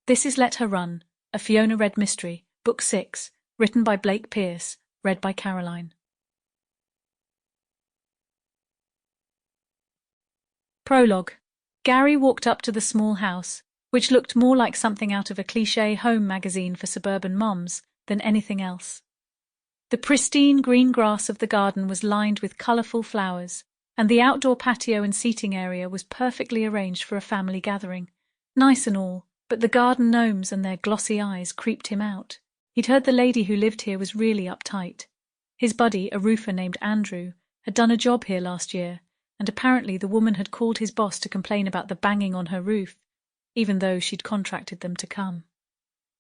This is Let Her Run, a Fiona Red mystery, Book 6, written by Blake Pierce, read by Caroline. Prologue. Gary walked up to the small house, which looked more like something out of a cliché home magazine for suburban moms than anything else. The pristine green grass of the garden was lined with colourful flowers, and the outdoor patio and seating area was perfectly arranged for a family gathering. Nice and all, but the garden gnomes and their glossy eyes creeped him out. He'd heard the lady who lived here was really uptight. His buddy, a roofer named Andrew, had done a job here last year, and apparently the woman had called his boss to complain about the banging on her roof, even though she'd contracted them to come.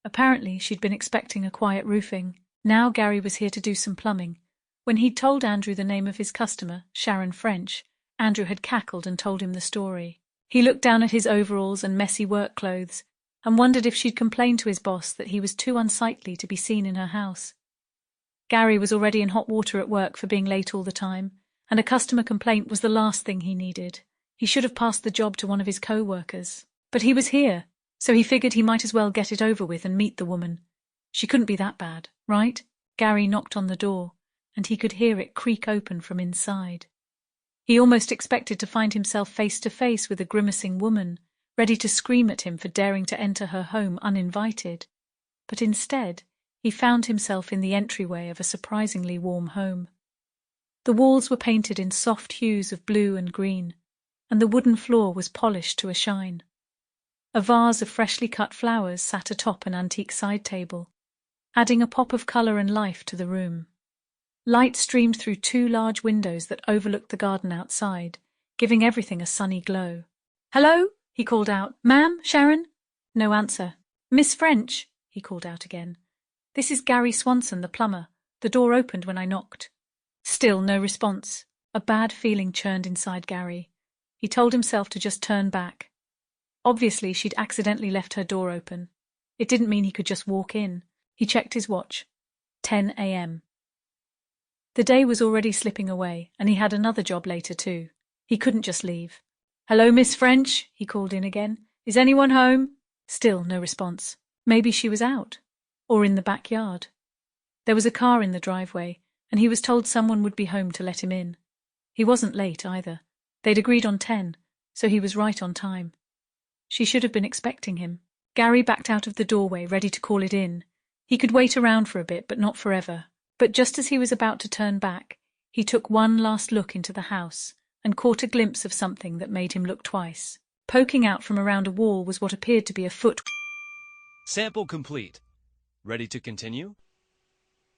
Apparently she'd been expecting a quiet roofing. Now Gary was here to do some plumbing. When he'd told Andrew the name of his customer, Sharon French, Andrew had cackled and told him the story. He looked down at his overalls and messy work clothes and wondered if she'd complained to his boss that he was too unsightly to be seen in her house. Gary was already in hot water at work for being late all the time, and a customer complaint was the last thing he needed. He should have passed the job to one of his co-workers. But he was here, so he figured he might as well get it over with and meet the woman. She couldn't be that bad, right? Gary knocked on the door, and he could hear it creak open from inside. He almost expected to find himself face to face with a grimacing woman, ready to scream at him for daring to enter her home uninvited. But instead, he found himself in the entryway of a surprisingly warm home. The walls were painted in soft hues of blue and green, and the wooden floor was polished to a shine. A vase of freshly cut flowers sat atop an antique side table, adding a pop of colour and life to the room. Light streamed through two large windows that overlooked the garden outside, giving everything a sunny glow. "Hello?" he called out. "Ma'am, Sharon?" No answer. "Miss French?" he called out again. "This is Gary Swanson, the plumber. The door opened when I knocked." Still no response. A bad feeling churned inside Gary. He told himself to just turn back. Obviously, she'd accidentally left her door open. It didn't mean he could just walk in. He checked his watch. 10 a.m. The day was already slipping away, and he had another job later too. He couldn't just leave. "Hello, Miss French," he called in again. "Is anyone home?" Still no response. Maybe she was out. Or in the backyard. There was a car in the driveway, and he was told someone would be home to let him in. He wasn't late either. They'd agreed on 10, so he was right on time. She should have been expecting him. Gary backed out of the doorway, ready to call it in. He could wait around for a bit, but not forever. But just as he was about to turn back, he took one last look into the house and caught a glimpse of something that made him look twice. Poking out from around a wall was what appeared to be a foot. Sample complete. Ready to continue?